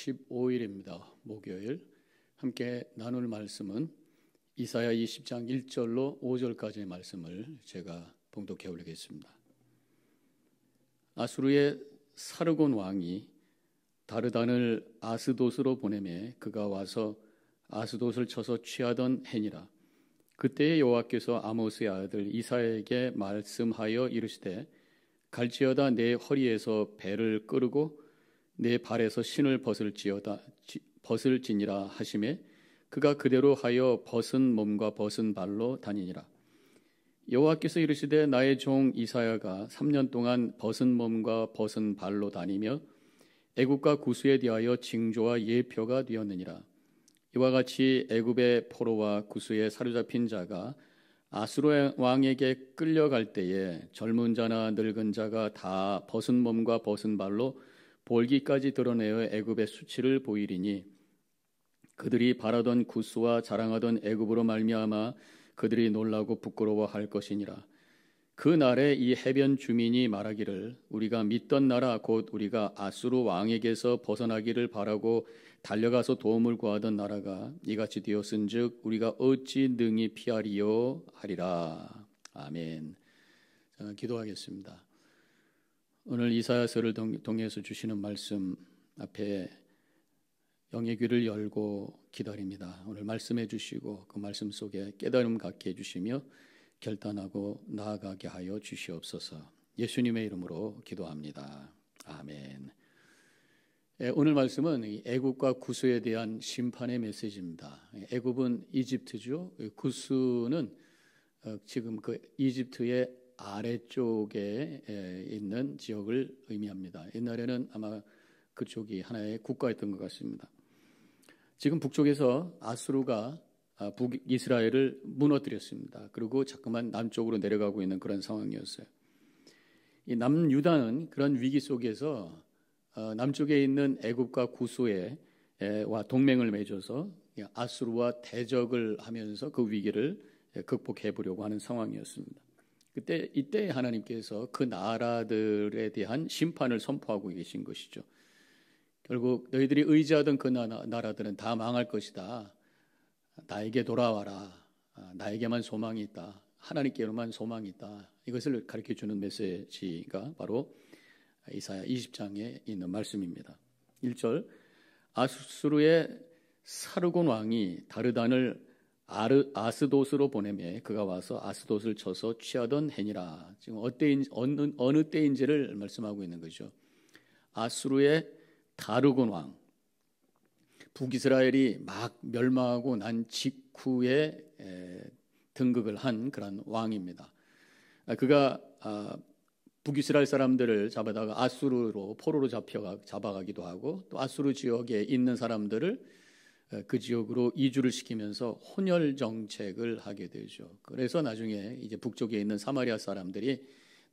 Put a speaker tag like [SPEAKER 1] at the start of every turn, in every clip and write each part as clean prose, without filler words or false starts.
[SPEAKER 1] 15일입니다. 목요일. 함께 나눌 말씀은 이사야 20장 1절로 5절까지의 말씀을 제가 봉독해 올리겠습니다. 아수르의 사르곤 왕이 다르단을 아스돗으로 보내매 그가 와서 아스돗을 쳐서 취하던 해니라. 그때에 여호와께서 아모스의 아들 이사야에게 말씀하여 이르시되 갈지어다 내 허리에서 배를 끄르고 내 발에서 신을 벗을지니라 하시매 그가 그대로 하여 벗은 몸과 벗은 발로 다니니라. 여호와께서 이르시되 나의 종 이사야가 3년 동안 벗은 몸과 벗은 발로 다니며 애굽과 구스에 대하여 징조와 예표가 되었느니라. 이와 같이 애굽의 포로와 구스에 사로잡힌 자가 아수르 왕에게 끌려갈 때에 젊은 자나 늙은 자가 다 벗은 몸과 벗은 발로 볼기까지 드러내어 애굽의 수치를 보이리니 그들이 바라던 구스와 자랑하던 애굽으로 말미암아 그들이 놀라고 부끄러워할 것이니라. 그 날에 이 해변 주민이 말하기를 우리가 믿던 나라 곧 우리가 아수르 왕에게서 벗어나기를 바라고 달려가서 도움을 구하던 나라가 이같이 되었은즉 우리가 어찌 능히 피하리요 하리라. 아멘. 자, 기도하겠습니다. 오늘 이사야서를 통해서 주시는 말씀 앞에 영의 귀를 열고 기다립니다. 오늘 말씀해 주시고 그 말씀 속에 깨달음 갖게 해주시며 결단하고 나아가게 하여 주시옵소서. 예수님의 이름으로 기도합니다. 아멘. 오늘 말씀은 애굽과 구스에 대한 심판의 메시지입니다. 애굽은 이집트죠. 구스는 지금 그 이집트의 아래쪽에 있는 지역을 의미합니다. 옛날에는 아마 그쪽이 하나의 국가였던 것 같습니다. 지금 북쪽에서 아수르가 북이스라엘을 무너뜨렸습니다. 그리고 자꾸만 남쪽으로 내려가고 있는 그런 상황이었어요. 이 남유다는 그런 위기 속에서 남쪽에 있는 애굽과 구스와 동맹을 맺어서 아수르와 대적을 하면서 그 위기를 극복해 보려고 하는 상황이었습니다. 이때 하나님께서 그 나라들에 대한 심판을 선포하고 계신 것이죠. 결국 너희들이 의지하던 그 나라들은 다 망할 것이다. 나에게 돌아와라. 나에게만 소망이 있다. 하나님께로만 소망이 있다. 이것을 가르쳐주는 메시지가 바로 이사야 20장에 있는 말씀입니다. 1절 아수르의 사르곤 왕이 다르단을 아스돗으로 보내매 그가 와서 아스돗을 쳐서 취하던 해니라. 지금 어느 때인지를 말씀하고 있는 거죠. 아수르의 다르곤 왕, 북이스라엘이 막 멸망하고 난 직후에 등극을 한 그런 왕입니다. 그가 북이스라엘 사람들을 잡아다가 아수르로 포로로 잡아가기도 하고 또 아수르 지역에 있는 사람들을 그 지역으로 이주를 시키면서 혼혈 정책을 하게 되죠. 그래서 나중에 이제 북쪽에 있는 사마리아 사람들이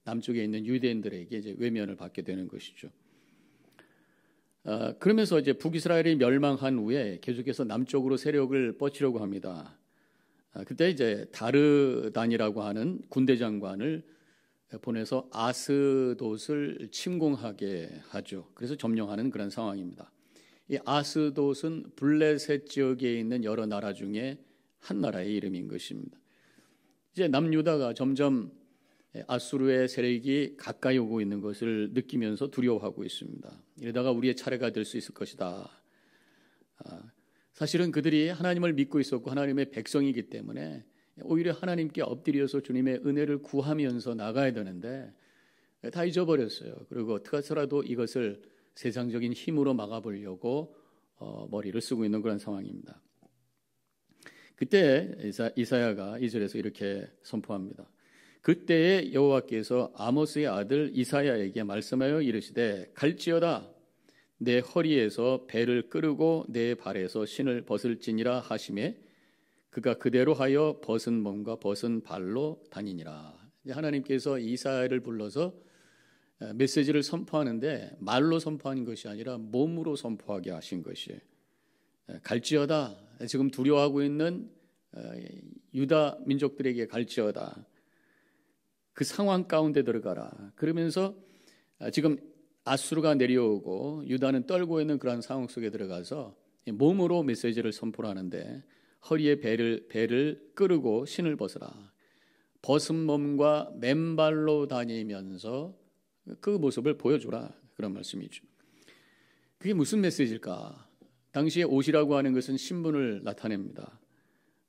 [SPEAKER 1] 남쪽에 있는 유대인들에게 이제 외면을 받게 되는 것이죠. 그러면서 이제 북이스라엘이 멸망한 후에 계속해서 남쪽으로 세력을 뻗치려고 합니다. 그때 이제 다르단이라고 하는 군대 장관을 보내서 아스돗을 침공하게 하죠. 그래서 점령하는 그런 상황입니다. 이 아스돗은 블레셋 지역에 있는 여러 나라 중에 한 나라의 이름인 것입니다. 이제 남유다가 점점 아수르의 세력이 가까이 오고 있는 것을 느끼면서 두려워하고 있습니다. 이러다가 우리의 차례가 될 수 있을 것이다. 사실은 그들이 하나님을 믿고 있었고 하나님의 백성이기 때문에 오히려 하나님께 엎드려서 주님의 은혜를 구하면서 나가야 되는데 다 잊어버렸어요. 그리고 어떻게 해서라도 이것을 세상적인 힘으로 막아보려고 머리를 쓰고 있는 그런 상황입니다. 그때 이사야가 2절에서 이렇게 선포합니다. 그때에 여호와께서 아모스의 아들 이사야에게 말씀하여 이르시되 갈지어다 내 허리에서 배를 끄르고 내 발에서 신을 벗을지니라 하시매 그가 그대로 하여 벗은 몸과 벗은 발로 다니니라. 하나님께서 이사야를 불러서 메시지를 선포하는데 말로 선포하는 것이 아니라 몸으로 선포하게 하신 것이에요. 갈지어다. 지금 두려워하고 있는 유다 민족들에게 갈지어다. 그 상황 가운데 들어가라. 그러면서 지금 아수르가 내려오고 유다는 떨고 있는 그런 상황 속에 들어가서 몸으로 메시지를 선포를 하는데 허리에 배를 끄르고 신을 벗으라. 벗은 몸과 맨발로 다니면서 그 모습을 보여주라. 그런 말씀이죠. 그게 무슨 메시지일까? 당시에 옷이라고 하는 것은 신분을 나타냅니다.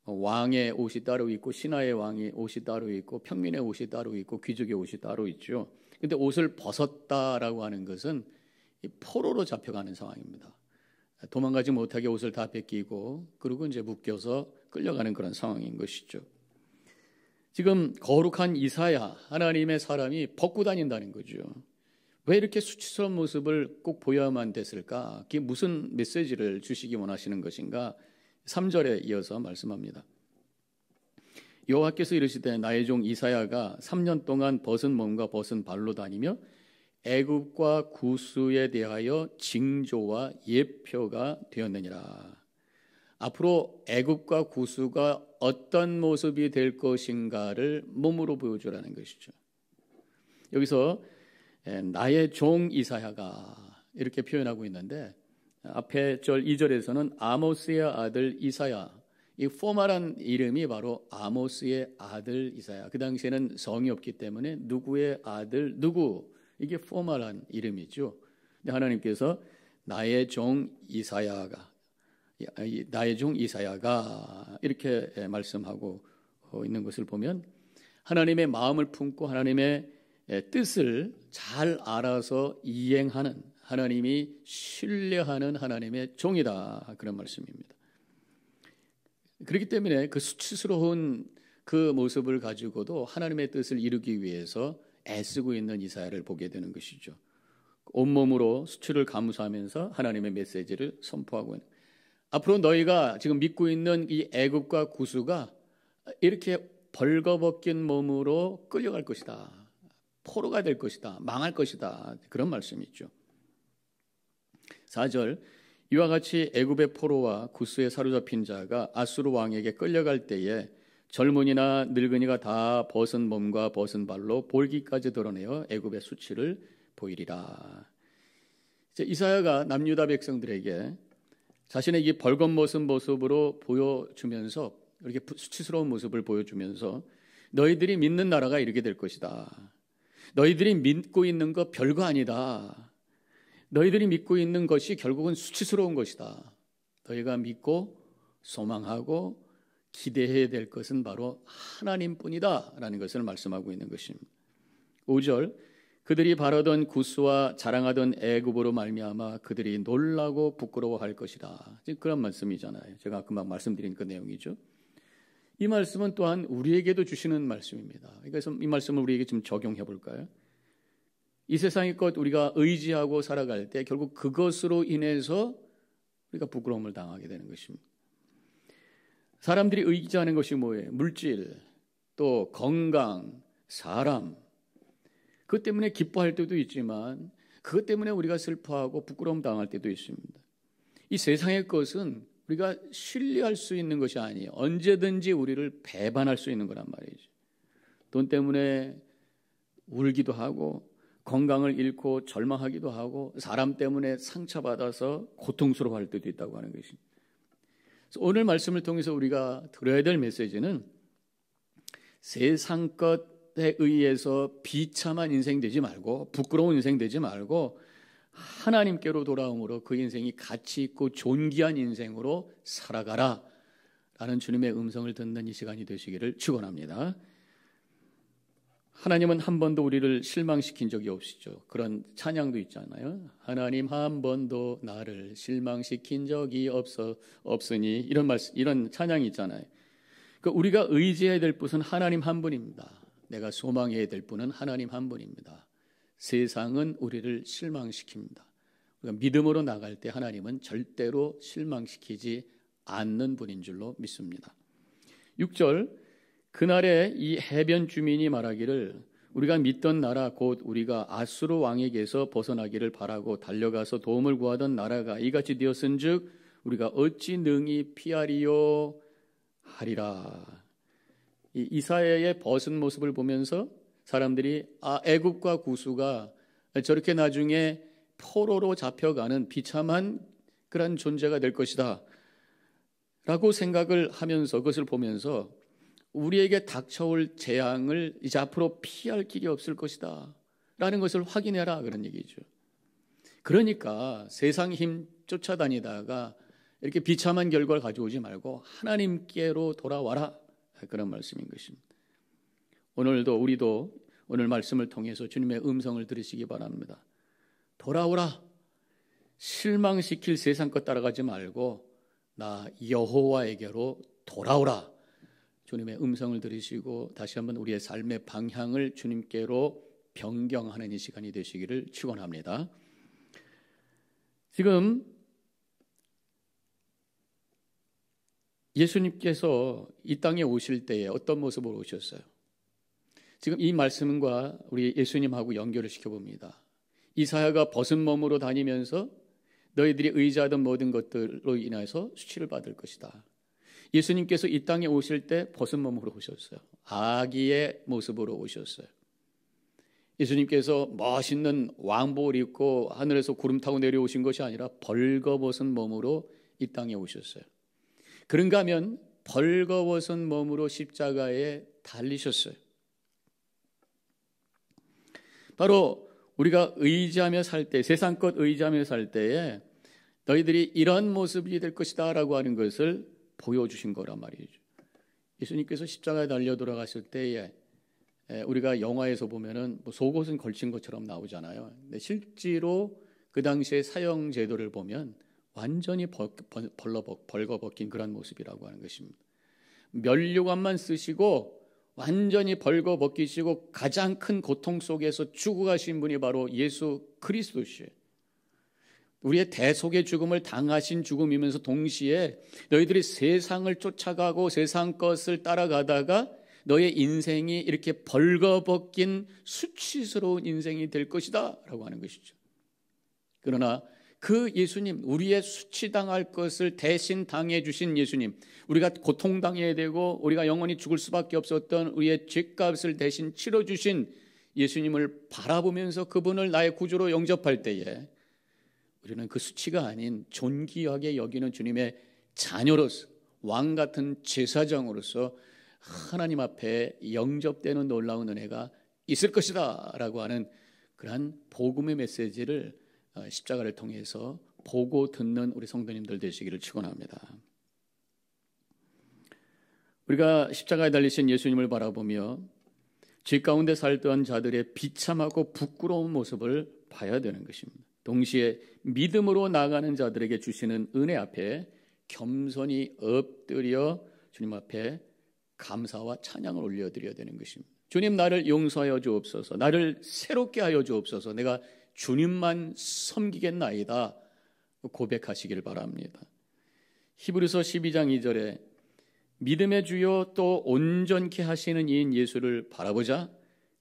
[SPEAKER 1] 왕의 옷이 따로 있고 신하의 왕의 옷이 따로 있고 평민의 옷이 따로 있고 귀족의 옷이 따로 있죠. 근데 옷을 벗었다라고 하는 것은 포로로 잡혀가는 상황입니다. 도망가지 못하게 옷을 다 벗기고 그리고 이제 묶여서 끌려가는 그런 상황인 것이죠. 지금 거룩한 이사야 하나님의 사람이 벗고 다닌다는 거죠. 왜 이렇게 수치스러운 모습을 꼭 보여야만 됐을까? 그게 무슨 메시지를 주시기 원하시는 것인가? 3절에 이어서 말씀합니다. 여호와께서 이르시되 나의 종 이사야가 3년 동안 벗은 몸과 벗은 발로 다니며 애굽과 구스에 대하여 징조와 예표가 되었느니라. 앞으로 애굽과 구스가 어떤 모습이 될 것인가를 몸으로 보여주라는 것이죠. 여기서 나의 종 이사야가 이렇게 표현하고 있는데 앞에 절 2절에서는 아모스의 아들 이사야, 이 포멀한 이름이 바로 아모스의 아들 이사야. 그 당시에는 성이 없기 때문에 누구의 아들 누구, 이게 포멀한 이름이죠. 근데 하나님께서 나의 종 이사야가 이렇게 말씀하고 있는 것을 보면 하나님의 마음을 품고 하나님의 뜻을 잘 알아서 이행하는, 하나님이 신뢰하는 하나님의 종이다, 그런 말씀입니다. 그렇기 때문에 그 수치스러운 그 모습을 가지고도 하나님의 뜻을 이루기 위해서 애쓰고 있는 이사야를 보게 되는 것이죠. 온몸으로 수치를 감수하면서 하나님의 메시지를 선포하고 있는, 앞으로 너희가 지금 믿고 있는 이 애굽과 구스가 이렇게 벌거벗긴 몸으로 끌려갈 것이다, 포로가 될 것이다, 망할 것이다, 그런 말씀이죠. 4절, 이와 같이 애굽의 포로와 구스에 사로잡힌 자가 아수르 왕에게 끌려갈 때에 젊은이나 늙은이가 다 벗은 몸과 벗은 발로 볼기까지 드러내어 애굽의 수치를 보이리라. 이제 이사야가 남유다 백성들에게 자신의 이 벌거벗은 모습으로 보여주면서, 이렇게 수치스러운 모습을 보여주면서 너희들이 믿는 나라가 이렇게 될 것이다. 너희들이 믿고 있는 거 별거 아니다. 너희들이 믿고 있는 것이 결국은 수치스러운 것이다. 너희가 믿고 소망하고 기대해야 될 것은 바로 하나님뿐이다 라는 것을 말씀하고 있는 것입니다. 5절, 그들이 바라던 구스와 자랑하던 애굽으로 말미암아 그들이 놀라고 부끄러워할 것이다. 그런 말씀이잖아요. 제가 금방 말씀드린 그 내용이죠. 이 말씀은 또한 우리에게도 주시는 말씀입니다. 그래서 이 말씀을 우리에게 좀 적용해 볼까요? 이 세상의 것 우리가 의지하고 살아갈 때 결국 그것으로 인해서 우리가 부끄러움을 당하게 되는 것입니다. 사람들이 의지하는 것이 뭐예요? 물질, 또 건강, 사람. 그것 때문에 기뻐할 때도 있지만 그것 때문에 우리가 슬퍼하고 부끄러움 당할 때도 있습니다. 이 세상의 것은 우리가 신뢰할 수 있는 것이 아니에요. 언제든지 우리를 배반할 수 있는 거란 말이죠. 돈 때문에 울기도 하고 건강을 잃고 절망하기도 하고 사람 때문에 상처받아서 고통스러워할 때도 있다고 하는 것입니다. 그래서 오늘 말씀을 통해서 우리가 들어야 될 메시지는 세상 것에 의해서 비참한 인생 되지 말고 부끄러운 인생 되지 말고 하나님께로 돌아옴으로 그 인생이 가치 있고 존귀한 인생으로 살아가라 라는 주님의 음성을 듣는 이 시간이 되시기를 축원합니다. 하나님은 한 번도 우리를 실망시킨 적이 없으시죠. 그런 찬양도 있잖아요. 하나님 한 번도 나를 실망시킨 적이 없으니, 이런 찬양이 있잖아요. 그러니까 우리가 의지해야 될 분은 하나님 한 분입니다. 내가 소망해야 될 분은 하나님 한 분입니다. 세상은 우리를 실망시킵니다. 우리가 믿음으로 나갈 때 하나님은 절대로 실망시키지 않는 분인 줄로 믿습니다. 6절, 그날에 이 해변 주민이 말하기를 우리가 믿던 나라 곧 우리가 아수르 왕에게서 벗어나기를 바라고 달려가서 도움을 구하던 나라가 이같이 되었은즉 우리가 어찌 능히 피하리요 하리라. 이 이사야의 벗은 모습을 보면서 사람들이 애굽과 구스가 저렇게 나중에 포로로 잡혀가는 비참한 그런 존재가 될 것이다 라고 생각을 하면서, 그것을 보면서 우리에게 닥쳐올 재앙을 이제 앞으로 피할 길이 없을 것이다 라는 것을 확인해라, 그런 얘기죠. 그러니까 세상 힘 쫓아다니다가 이렇게 비참한 결과를 가져오지 말고 하나님께로 돌아와라, 그런 말씀인 것입니다. 오늘도 우리도 오늘 말씀을 통해서 주님의 음성을 들으시기 바랍니다. 돌아오라. 실망시킬 세상 것 따라가지 말고 나 여호와에게로 돌아오라. 주님의 음성을 들으시고 다시 한번 우리의 삶의 방향을 주님께로 변경하는 이 시간이 되시기를 축원합니다. 지금 예수님께서 이 땅에 오실 때에 어떤 모습으로 오셨어요? 지금 이 말씀과 우리 예수님하고 연결을 시켜봅니다. 이사야가 벗은 몸으로 다니면서 너희들이 의지하던 모든 것들로 인해서 수치를 받을 것이다. 예수님께서 이 땅에 오실 때 벗은 몸으로 오셨어요. 아기의 모습으로 오셨어요. 예수님께서 멋있는 왕복을 입고 하늘에서 구름 타고 내려오신 것이 아니라 벌거벗은 몸으로 이 땅에 오셨어요. 그런가 하면 벌거벗은 몸으로 십자가에 달리셨어요. 바로 우리가 의지하며 살 때, 세상 것 의지하며 살 때에 너희들이 이런 모습이 될 것이다 라고 하는 것을 보여주신 거란 말이죠. 예수님께서 십자가에 달려 돌아갔을 때에 우리가 영화에서 보면은 속옷은 걸친 것처럼 나오잖아요. 근데 실제로 그 당시의 사형 제도를 보면 완전히 벌거벗긴 그런 모습이라고 하는 것입니다. 면류관만 쓰시고 완전히 벌거벗기시고 가장 큰 고통 속에서 죽어가신 분이 바로 예수 그리스도시에요. 우리의 대속의 죽음을 당하신 죽음이면서 동시에 너희들이 세상을 쫓아가고 세상 것을 따라가다가 너의 인생이 이렇게 벌거벗긴 수치스러운 인생이 될 것이다 라고 하는 것이죠. 그러나 그 예수님, 우리의 수치당할 것을 대신 당해주신 예수님, 우리가 고통당해야 되고 우리가 영원히 죽을 수밖에 없었던 우리의 죄값을 대신 치러주신 예수님을 바라보면서 그분을 나의 구주로 영접할 때에 우리는 그 수치가 아닌 존귀하게 여기는 주님의 자녀로서, 왕 같은 제사장으로서 하나님 앞에 영접되는 놀라운 은혜가 있을 것이다 라고 하는 그러한 복음의 메시지를 십자가를 통해서 보고 듣는 우리 성도님들 되시기를 축원합니다. 우리가 십자가에 달리신 예수님을 바라보며 죄 가운데 살던 자들의 비참하고 부끄러운 모습을 봐야 되는 것입니다. 동시에 믿음으로 나아가는 자들에게 주시는 은혜 앞에 겸손히 엎드려 주님 앞에 감사와 찬양을 올려드려야 되는 것입니다. 주님, 나를 용서하여 주옵소서. 나를 새롭게 하여 주옵소서. 내가 주님만 섬기겠나이다 고백하시길 바랍니다. 히브리서 12장 2절에 믿음의 주요 또 온전케 하시는 이인 예수를 바라보자.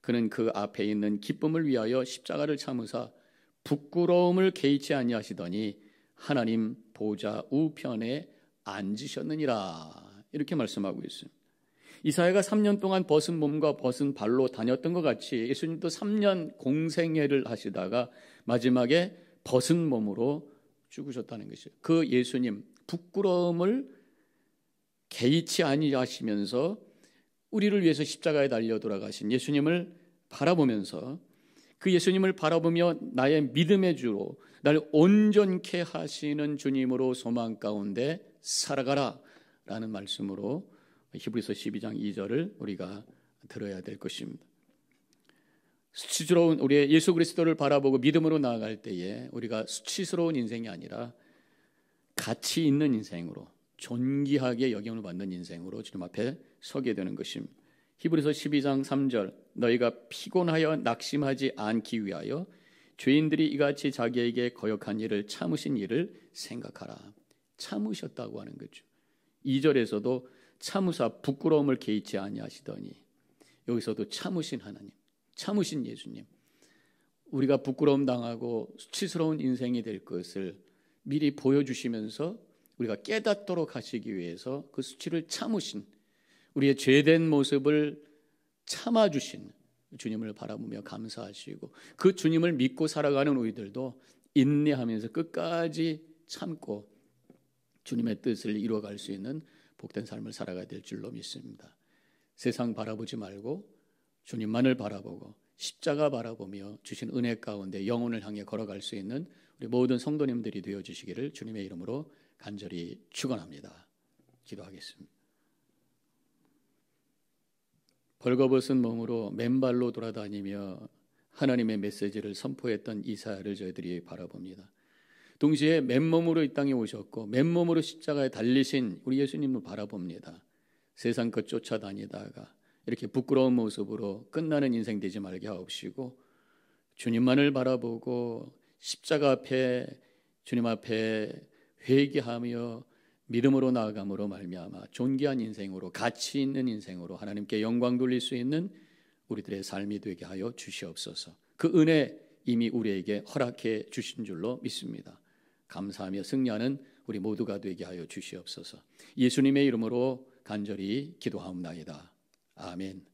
[SPEAKER 1] 그는 그 앞에 있는 기쁨을 위하여 십자가를 참으사 부끄러움을 개의치 아니하시더니 하나님 보좌 우편에 앉으셨느니라. 이렇게 말씀하고 있습니다. 이사야가 3년 동안 벗은 몸과 벗은 발로 다녔던 것 같이 예수님도 3년 공생애를 하시다가 마지막에 벗은 몸으로 죽으셨다는 것이죠. 그 예수님, 부끄러움을 개의치 아니하시면서 우리를 위해서 십자가에 달려 돌아가신 예수님을 바라보면서 그 예수님을 바라보며 나의 믿음의 주로 나를 온전케 하시는 주님으로 소망 가운데 살아가라 라는 말씀으로 히브리서 12장 2절을 우리가 들어야 될 것입니다. 수치스러운 우리의 예수 그리스도를 바라보고 믿음으로 나아갈 때에 우리가 수치스러운 인생이 아니라 가치 있는 인생으로 존귀하게 여김을 받는 인생으로 주님 앞에 서게 되는 것입니다. 히브리서 12장 3절 너희가 피곤하여 낙심하지 않기 위하여 죄인들이 이같이 자기에게 거역한 일을 참으신 일을 생각하라. 참으셨다고 하는 거죠. 2절에서도 참으사 부끄러움을 개의치 아니하시더니 여기서도 참으신 하나님, 참으신 예수님, 우리가 부끄러움 당하고 수치스러운 인생이 될 것을 미리 보여주시면서 우리가 깨닫도록 하시기 위해서 그 수치를 참으신 우리의 죄된 모습을 참아주신 주님을 바라보며 감사하시고 그 주님을 믿고 살아가는 우리들도 인내하면서 끝까지 참고 주님의 뜻을 이루어갈 수 있는 복된 삶을 살아가야 될 줄로 믿습니다. 세상 바라보지 말고 주님만을 바라보고 십자가 바라보며 주신 은혜 가운데 영혼을 향해 걸어갈 수 있는 우리 모든 성도님들이 되어주시기를 주님의 이름으로 간절히 축원합니다. 기도하겠습니다. 벌거벗은 몸으로 맨발로 돌아다니며 하나님의 메시지를 선포했던 이사야를 저희들이 바라봅니다. 동시에 맨몸으로 이 땅에 오셨고 맨몸으로 십자가에 달리신 우리 예수님을 바라봅니다. 세상 것 쫓아다니다가 이렇게 부끄러운 모습으로 끝나는 인생 되지 말게 하옵시고 주님만을 바라보고 십자가 앞에 주님 앞에 회개하며 믿음으로 나아감으로 말미암아 존귀한 인생으로 가치 있는 인생으로 하나님께 영광 돌릴 수 있는 우리들의 삶이 되게 하여 주시옵소서. 그 은혜 이미 우리에게 허락해 주신 줄로 믿습니다. 감사하며 승리하는 우리 모두가 되게 하여 주시옵소서. 예수님의 이름으로 간절히 기도하옵나이다. 아멘.